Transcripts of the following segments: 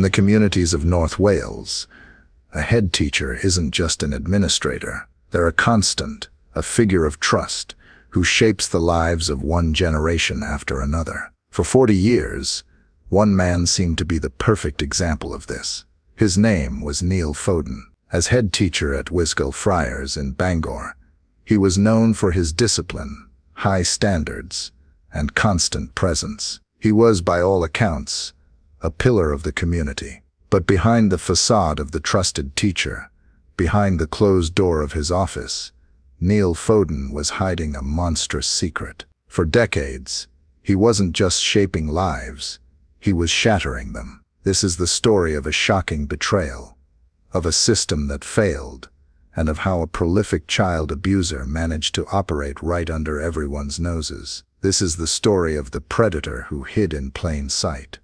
In the communities of North Wales, a head teacher isn't just an administrator. They're a constant, a figure of trust, who shapes the lives of one generation after another. For 40 years, one man seemed to be the perfect example of this. His name was Neil Foden. As head teacher at Ysgol Friars in Bangor, he was known for his discipline, high standards, and constant presence. He was, by all accounts, a pillar of the community. But behind the facade of the trusted teacher, behind the closed door of his office, Neil Foden was hiding a monstrous secret. For decades, he wasn't just shaping lives, he was shattering them. This is the story of a shocking betrayal, of a system that failed, and of how a prolific child abuser managed to operate right under everyone's noses. This is the story of the predator who hid in plain sight.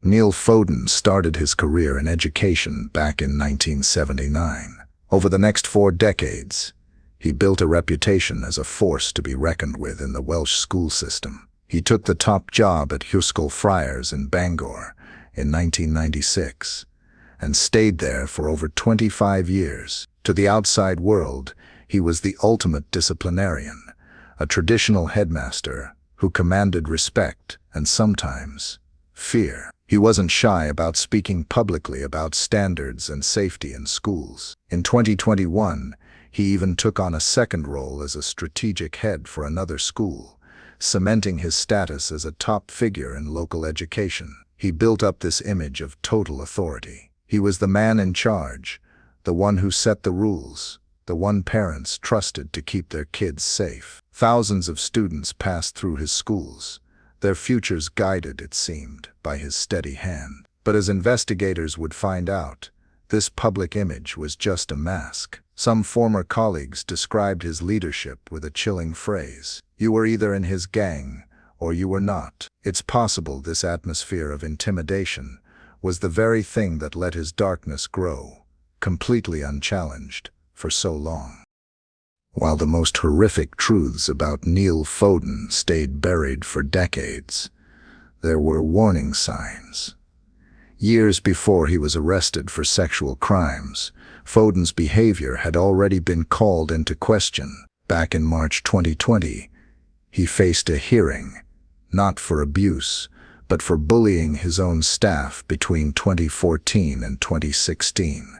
Neil Foden started his career in education back in 1979. Over the next 4 decades, he built a reputation as a force to be reckoned with in the Welsh school system. He took the top job at Ysgol Friars in Bangor in 1996 and stayed there for over 25 years. To the outside world, he was the ultimate disciplinarian, a traditional headmaster who commanded respect and sometimes fear. He wasn't shy about speaking publicly about standards and safety in schools. In 2021, he even took on a second role as a strategic head for another school, cementing his status as a top figure in local education. He built up this image of total authority. He was the man in charge, the one who set the rules, the one parents trusted to keep their kids safe. Thousands of students passed through his schools, their futures guided, it seemed, by his steady hand. But as investigators would find out, this public image was just a mask. Some former colleagues described his leadership with a chilling phrase: "You were either in his gang, or you were not." It's possible this atmosphere of intimidation was the very thing that let his darkness grow, completely unchallenged, for so long. While the most horrific truths about Neil Foden stayed buried for decades, there were warning signs. Years before he was arrested for sexual crimes, Foden's behavior had already been called into question. Back in March 2020, he faced a hearing, not for abuse, but for bullying his own staff between 2014 and 2016.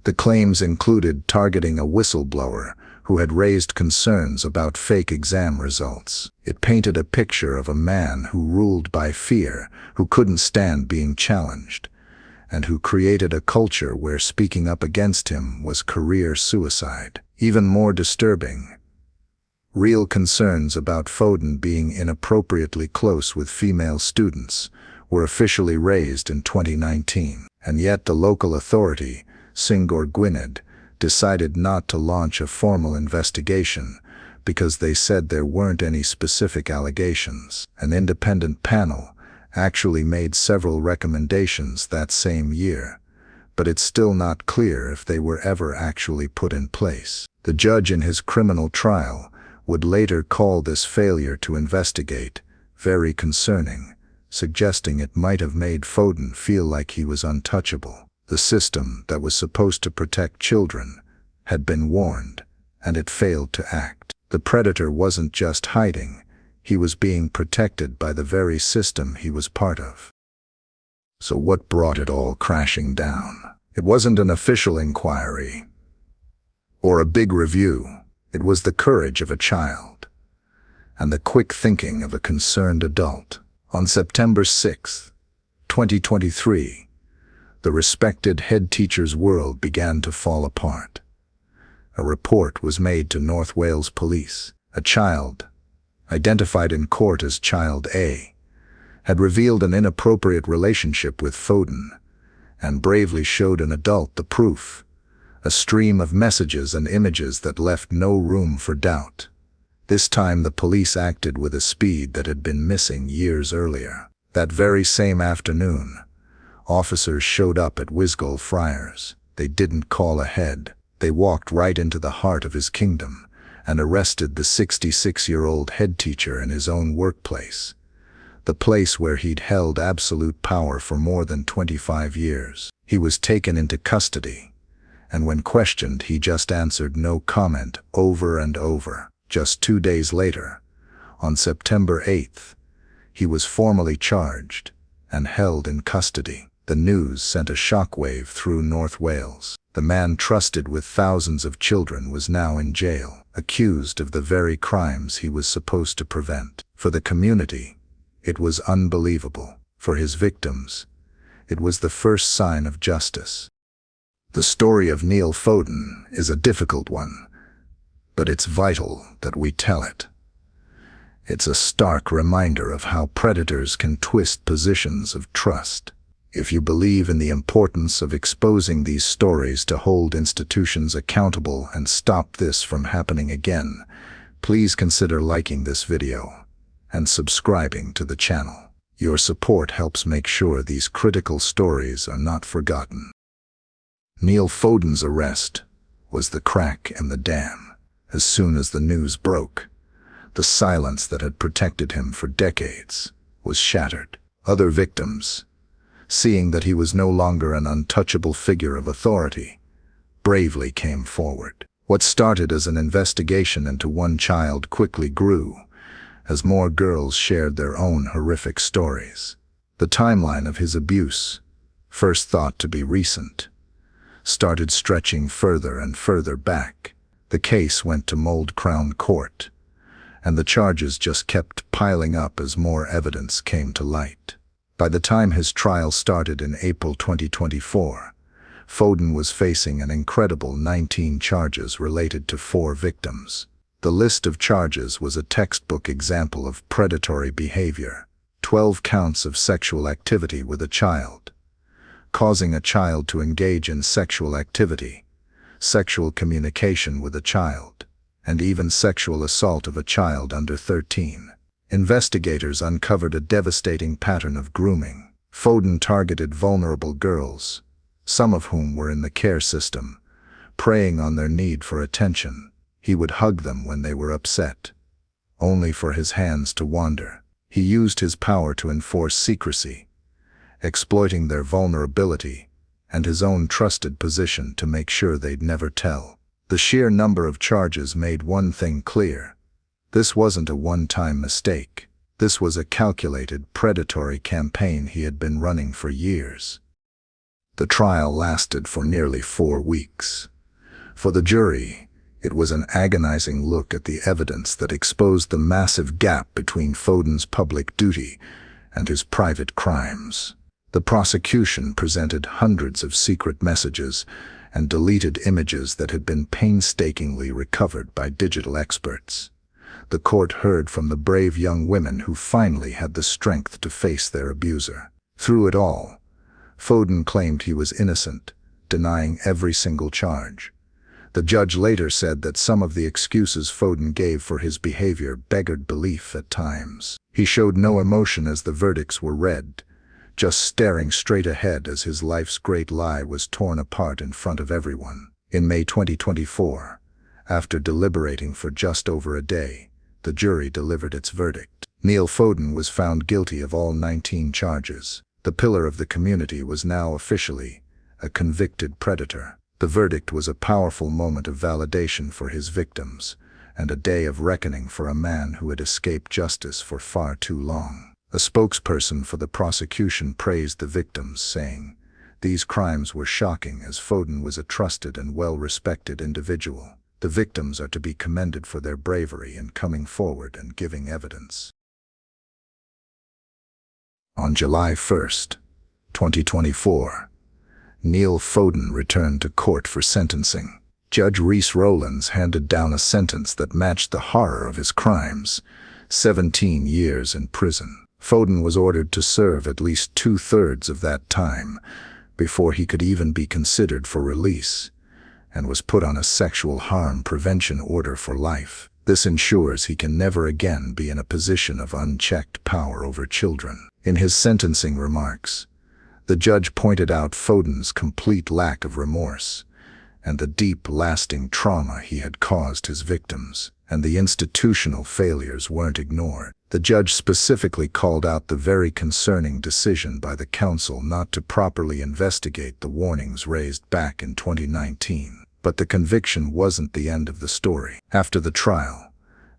The claims included targeting a whistleblower who had raised concerns about fake exam results. It painted a picture of a man who ruled by fear, who couldn't stand being challenged, and who created a culture where speaking up against him was career suicide. Even more disturbing, real concerns about Foden being inappropriately close with female students were officially raised in 2019, and yet the local authority, Ysgol Friars, decided not to launch a formal investigation because they said there weren't any specific allegations. An independent panel actually made several recommendations that same year, but it's still not clear if they were ever actually put in place. The judge in his criminal trial would later call this failure to investigate very concerning, suggesting it might have made Foden feel like he was untouchable. The system that was supposed to protect children had been warned, and it failed to act. The predator wasn't just hiding, he was being protected by the very system he was part of. So what brought it all crashing down? It wasn't an official inquiry or a big review. It was the courage of a child and the quick thinking of a concerned adult. On September 6, 2023, the respected head teacher's world began to fall apart. A report was made to North Wales Police. A child, identified in court as Child A, had revealed an inappropriate relationship with Foden and bravely showed an adult the proof, a stream of messages and images that left no room for doubt. This time the police acted with a speed that had been missing years earlier. That very same afternoon, officers showed up at Ysgol Friars. They didn't call ahead. They walked right into the heart of his kingdom and arrested the 66-year-old head teacher in his own workplace. the place where he'd held absolute power for more than 25 years. He was taken into custody, and when questioned, he just answered no comment over and over. Just 2 days later, on September 8th, he was formally charged and held in custody. The news sent a shockwave through North Wales. The man trusted with thousands of children was now in jail, accused of the very crimes he was supposed to prevent. For the community, it was unbelievable. For his victims, it was the first sign of justice. The story of Neil Foden is a difficult one, but it's vital that we tell it. It's a stark reminder of how predators can twist positions of trust. If you believe in the importance of exposing these stories to hold institutions accountable and stop this from happening again, please consider liking this video and subscribing to the channel. Your support helps make sure these critical stories are not forgotten. Neil Foden's arrest was the crack in the dam. As soon as the news broke, the silence that had protected him for decades was shattered. Other victims, seeing that he was no longer an untouchable figure of authority, bravely came forward. What started as an investigation into one child quickly grew as more girls shared their own horrific stories. The timeline of his abuse, first thought to be recent, started stretching further and further back. The case went to Mold Crown Court, and the charges just kept piling up as more evidence came to light. By the time his trial started in April 2024, Foden was facing an incredible 19 charges related to 4 victims. The list of charges was a textbook example of predatory behavior: 12 counts of sexual activity with a child, causing a child to engage in sexual activity, sexual communication with a child, and even sexual assault of a child under 13. Investigators uncovered a devastating pattern of grooming. Foden targeted vulnerable girls, some of whom were in the care system, preying on their need for attention. He would hug them when they were upset, only for his hands to wander. He used his power to enforce secrecy, exploiting their vulnerability and his own trusted position to make sure they'd never tell. The sheer number of charges made one thing clear: this wasn't a one-time mistake. This was a calculated, predatory campaign he had been running for years. The trial lasted for nearly 4 weeks. For the jury, it was an agonizing look at the evidence that exposed the massive gap between Foden's public duty and his private crimes. The prosecution presented hundreds of secret messages and deleted images that had been painstakingly recovered by digital experts. The court heard from the brave young women who finally had the strength to face their abuser. Through it all, Foden claimed he was innocent, denying every single charge. The judge later said that some of the excuses Foden gave for his behavior beggared belief at times. He showed no emotion as the verdicts were read, just staring straight ahead as his life's great lie was torn apart in front of everyone. In May 2024, after deliberating for just over a day, the jury delivered its verdict. Neil Foden was found guilty of all 19 charges. The pillar of the community was now officially a convicted predator. The verdict was a powerful moment of validation for his victims, and a day of reckoning for a man who had escaped justice for far too long. A spokesperson for the prosecution praised the victims, saying, "These crimes were shocking as Foden was a trusted and well-respected individual. The victims are to be commended for their bravery in coming forward and giving evidence." On July 1st, 2024, Neil Foden returned to court for sentencing. Judge Rhys Rowlands handed down a sentence that matched the horror of his crimes: 17 years in prison. Foden was ordered to serve at least 2/3 of that time before he could even be considered for release, and was put on a sexual harm prevention order for life. This ensures he can never again be in a position of unchecked power over children. In his sentencing remarks, the judge pointed out Foden's complete lack of remorse and the deep, lasting trauma he had caused his victims. And the institutional failures weren't ignored. The judge specifically called out the very concerning decision by the council not to properly investigate the warnings raised back in 2019. But the conviction wasn't the end of the story. After the trial,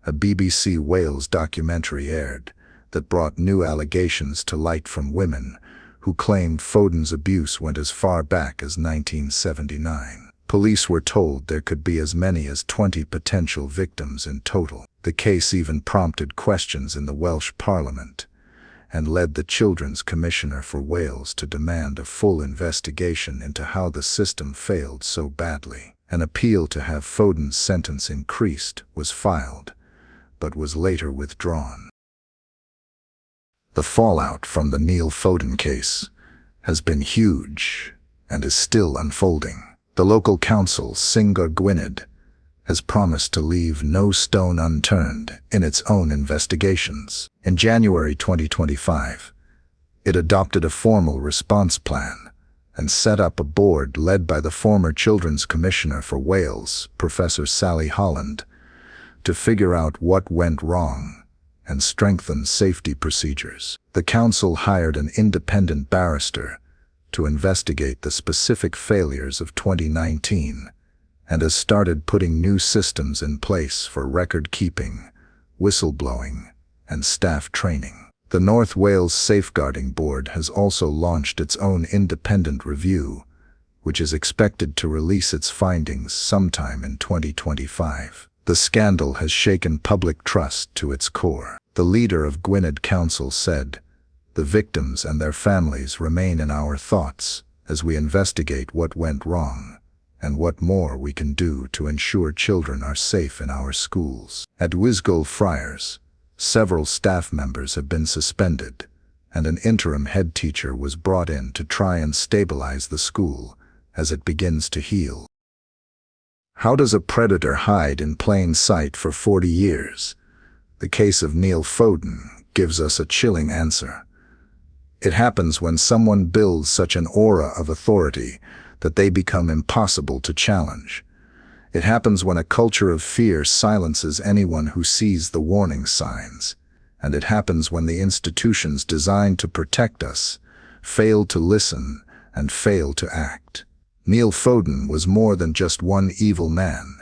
a BBC Wales documentary aired that brought new allegations to light from women who claimed Foden's abuse went as far back as 1979. Police were told there could be as many as 20 potential victims in total. The case even prompted questions in the Welsh Parliament and led the Children's Commissioner for Wales to demand a full investigation into how the system failed so badly. An appeal to have Foden's sentence increased was filed, but was later withdrawn. The fallout from the Neil Foden case has been huge and is still unfolding. The local council, Ysgol Friars, has promised to leave no stone unturned in its own investigations. In January 2025, it adopted a formal response plan and set up a board led by the former Children's Commissioner for Wales, Professor Sally Holland, to figure out what went wrong and strengthen safety procedures. The council hired an independent barrister to investigate the specific failures of 2019 and has started putting new systems in place for record-keeping, whistleblowing, and staff training. The North Wales Safeguarding Board has also launched its own independent review, which is expected to release its findings sometime in 2025. The scandal has shaken public trust to its core. The leader of Gwynedd Council said, "The victims and their families remain in our thoughts as we investigate what went wrong and what more we can do to ensure children are safe in our schools." At Ysgol Friars, several staff members have been suspended, and an interim head teacher was brought in to try and stabilize the school as it begins to heal. How does a predator hide in plain sight for 40 years? The case of Neil Foden gives us a chilling answer. It happens when someone builds such an aura of authority that they become impossible to challenge. It happens when a culture of fear silences anyone who sees the warning signs. And it happens when the institutions designed to protect us fail to listen and fail to act. Neil Foden was more than just one evil man.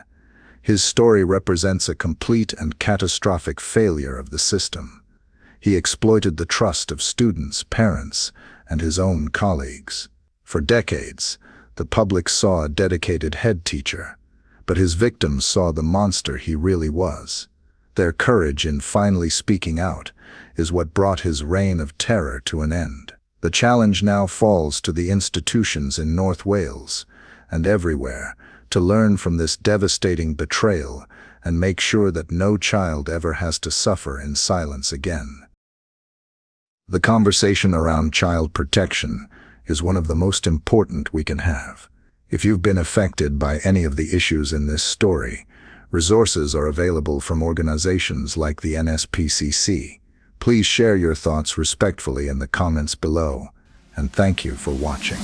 His story represents a complete and catastrophic failure of the system. He exploited the trust of students, parents, and his own colleagues. For decades, the public saw a dedicated head teacher, but his victims saw the monster he really was. Their courage in finally speaking out is what brought his reign of terror to an end. The challenge now falls to the institutions in North Wales and everywhere to learn from this devastating betrayal and make sure that no child ever has to suffer in silence again. The conversation around child protection is one of the most important we can have. If you've been affected by any of the issues in this story, resources are available from organizations like the NSPCC. Please share your thoughts respectfully in the comments below, and thank you for watching.